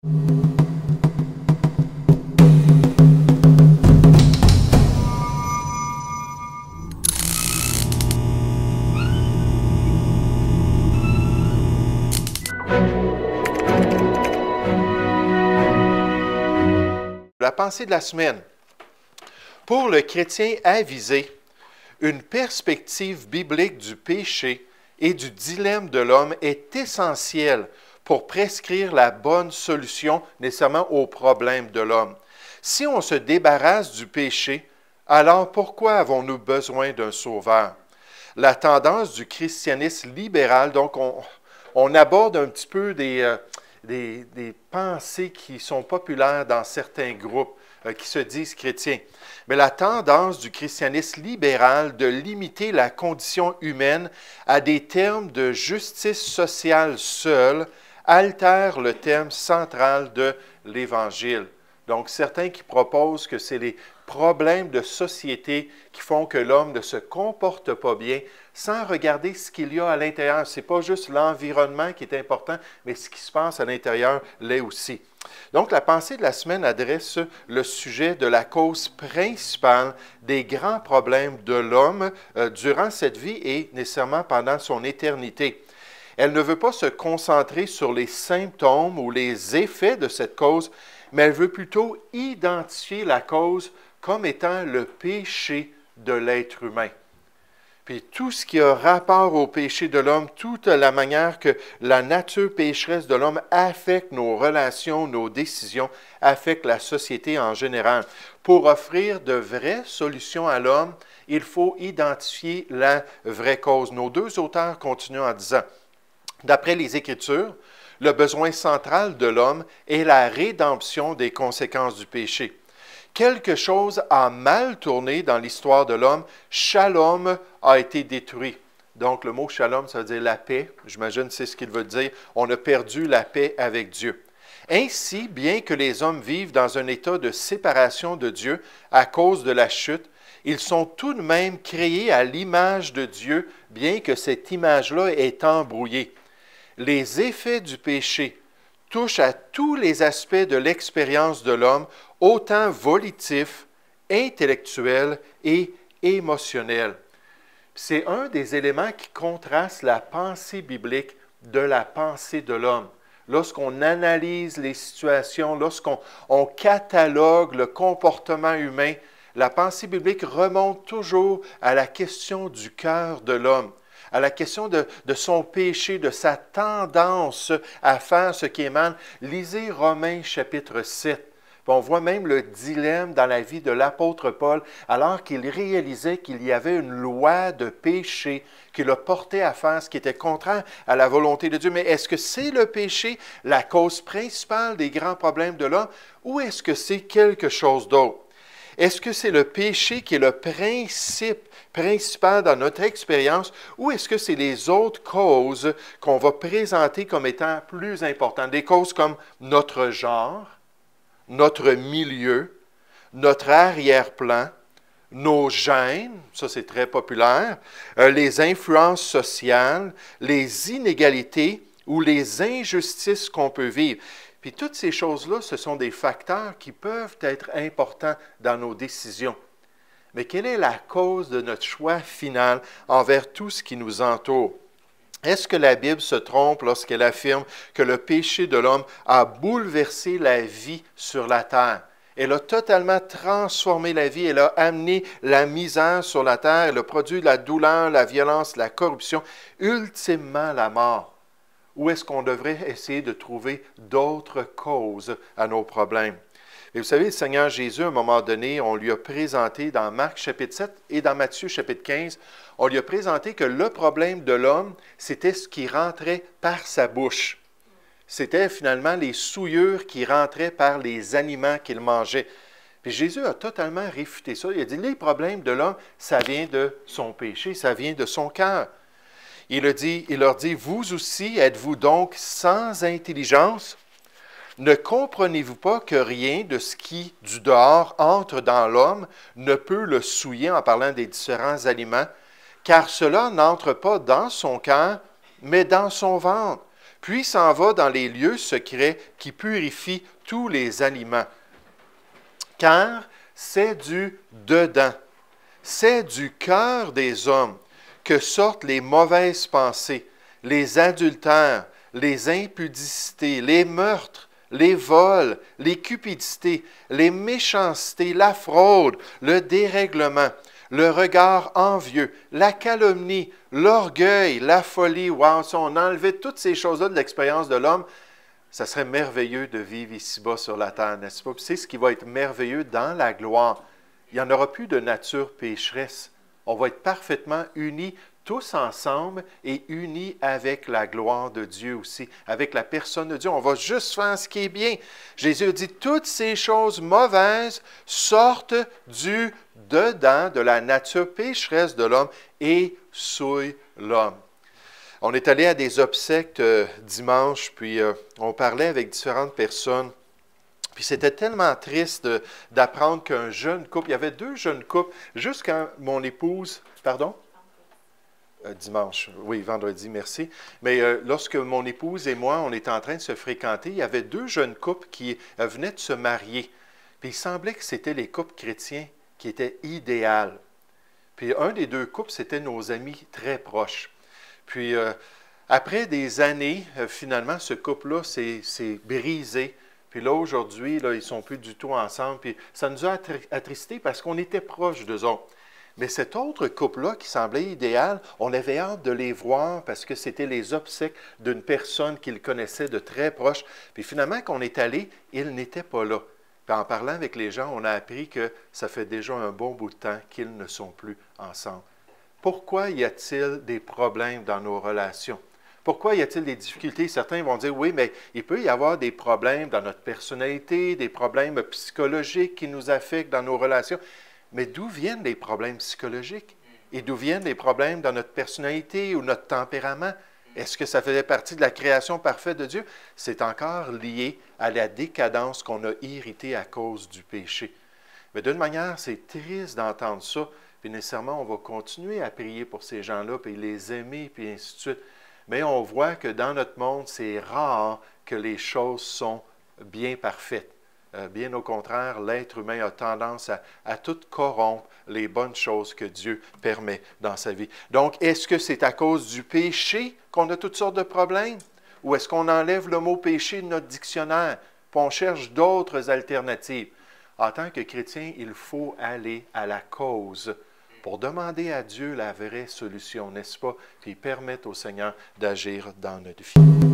La pensée de la semaine. Pour le chrétien avisé, une perspective biblique du péché et du dilemme de l'homme est essentielle pour prescrire la bonne solution nécessairement aux problèmes de l'homme. Si on se débarrasse du péché, alors pourquoi avons-nous besoin d'un sauveur? La tendance du christianisme libéral, donc on aborde un petit peu des pensées qui sont populaires dans certains groupes qui se disent chrétiens. Mais la tendance du christianisme libéral de limiter la condition humaine à des termes de justice sociale seule altère le thème central de l'Évangile. Donc, certains qui proposent que c'est les problèmes de société qui font que l'homme ne se comporte pas bien sans regarder ce qu'il y a à l'intérieur. Ce n'est pas juste l'environnement qui est important, mais ce qui se passe à l'intérieur l'est aussi. Donc, la pensée de la semaine adresse le sujet de la cause principale des grands problèmes de l'homme durant cette vie et nécessairement pendant son éternité. Elle ne veut pas se concentrer sur les symptômes ou les effets de cette cause, mais elle veut plutôt identifier la cause comme étant le péché de l'être humain. Puis tout ce qui a rapport au péché de l'homme, toute la manière que la nature pécheresse de l'homme affecte nos relations, nos décisions, affecte la société en général. Pour offrir de vraies solutions à l'homme, il faut identifier la vraie cause. Nos deux auteurs continuent en disant, d'après les Écritures, le besoin central de l'homme est la rédemption des conséquences du péché. Quelque chose a mal tourné dans l'histoire de l'homme. Shalom a été détruit. Donc, le mot shalom, ça veut dire la paix. J'imagine que c'est ce qu'il veut dire. On a perdu la paix avec Dieu. Ainsi, bien que les hommes vivent dans un état de séparation de Dieu à cause de la chute, ils sont tout de même créés à l'image de Dieu, bien que cette image-là est embrouillée. Les effets du péché touchent à tous les aspects de l'expérience de l'homme, autant volitifs, intellectuels et émotionnels. C'est un des éléments qui contraste la pensée biblique de la pensée de l'homme. Lorsqu'on analyse les situations, lorsqu'on catalogue le comportement humain, la pensée biblique remonte toujours à la question du cœur de l'homme, à la question de son péché, de sa tendance à faire ce qui est mal. Lisez Romains chapitre 7. On voit même le dilemme dans la vie de l'apôtre Paul, alors qu'il réalisait qu'il y avait une loi de péché qui le portait à faire ce qui était contraire à la volonté de Dieu. Mais est-ce que c'est le péché la cause principale des grands problèmes de l'homme, ou est-ce que c'est quelque chose d'autre? Est-ce que c'est le péché qui est le principe principal dans notre expérience, ou est-ce que c'est les autres causes qu'on va présenter comme étant plus importantes? Des causes comme notre genre, notre milieu, notre arrière-plan, nos gènes, ça c'est très populaire, les influences sociales, les inégalités ou les injustices qu'on peut vivre. Puis toutes ces choses-là, ce sont des facteurs qui peuvent être importants dans nos décisions. Mais quelle est la cause de notre choix final envers tout ce qui nous entoure? Est-ce que la Bible se trompe lorsqu'elle affirme que le péché de l'homme a bouleversé la vie sur la terre? Elle a totalement transformé la vie, elle a amené la misère sur la terre, elle a produit la douleur, la violence, la corruption, ultimement la mort. Ou est-ce qu'on devrait essayer de trouver d'autres causes à nos problèmes? Et vous savez, le Seigneur Jésus, à un moment donné, on lui a présenté dans Marc chapitre 7 et dans Matthieu chapitre 15, on lui a présenté que le problème de l'homme, c'était ce qui rentrait par sa bouche. C'était finalement les souillures qui rentraient par les aliments qu'il mangeait. Puis Jésus a totalement réfuté ça. Il a dit, les problèmes de l'homme, ça vient de son péché, ça vient de son cœur. Il leur dit, vous aussi, êtes-vous donc sans intelligence? Ne comprenez-vous pas que rien de ce qui, du dehors, entre dans l'homme ne peut le souiller en parlant des différents aliments, car cela n'entre pas dans son cœur, mais dans son ventre. puis s'en va dans les lieux secrets qui purifient tous les aliments. Car c'est du dedans, c'est du cœur des hommes que sortent les mauvaises pensées, les adultères, les impudicités, les meurtres, les vols, les cupidités, les méchancetés, la fraude, le dérèglement, le regard envieux, la calomnie, l'orgueil, la folie. Wow, si on enlevait toutes ces choses-là de l'expérience de l'homme, ça serait merveilleux de vivre ici-bas sur la terre, n'est-ce pas? Puis c'est ce qui va être merveilleux dans la gloire. Il n'y en aura plus de nature pécheresse. On va être parfaitement unis tous ensemble et unis avec la gloire de Dieu aussi, avec la personne de Dieu. On va juste faire ce qui est bien. Jésus a dit, toutes ces choses mauvaises sortent du dedans, de la nature pécheresse de l'homme et souillent l'homme. On est allé à des obsèques dimanche, puis on parlait avec différentes personnes. Puis c'était tellement triste d'apprendre qu'un jeune couple, il y avait 2 jeunes couples, juste quand mon épouse, pardon? Dimanche, oui, vendredi, merci. Mais lorsque mon épouse et moi, on était en train de se fréquenter, il y avait 2 jeunes couples qui venaient de se marier. Puis il semblait que c'était les couples chrétiens qui étaient idéaux. Puis un des 2 couples, c'était nos amis très proches. Puis après des années, finalement, ce couple-là s'est brisé. Puis là, aujourd'hui, là, ils ne sont plus du tout ensemble. Puis ça nous a attristés parce qu'on était proches d'eux autres. Mais cet autre couple-là, qui semblait idéal, on avait hâte de les voir parce que c'était les obsèques d'une personne qu'ils connaissaient de très proche. Puis finalement, quand on est allé, ils n'étaient pas là. Puis en parlant avec les gens, on a appris que ça fait déjà un bon bout de temps qu'ils ne sont plus ensemble. Pourquoi y a-t-il des problèmes dans nos relations? Pourquoi y a-t-il des difficultés? Certains vont dire, oui, mais il peut y avoir des problèmes dans notre personnalité, des problèmes psychologiques qui nous affectent dans nos relations. Mais d'où viennent les problèmes psychologiques? Et d'où viennent les problèmes dans notre personnalité ou notre tempérament? Est-ce que ça faisait partie de la création parfaite de Dieu? C'est encore lié à la décadence qu'on a héritée à cause du péché. Mais d'une manière, c'est triste d'entendre ça. Puis nécessairement, on va continuer à prier pour ces gens-là, puis les aimer, puis ainsi de suite. Mais on voit que dans notre monde, c'est rare que les choses sont bien parfaites. Bien au contraire, l'être humain a tendance à tout corrompre les bonnes choses que Dieu permet dans sa vie. Donc, est-ce que c'est à cause du péché qu'on a toutes sortes de problèmes? Ou est-ce qu'on enlève le mot péché de notre dictionnaire, puis on cherche d'autres alternatives? En tant que chrétien, il faut aller à la cause pour demander à Dieu la vraie solution, n'est-ce pas? Puis permettre au Seigneur d'agir dans notre vie.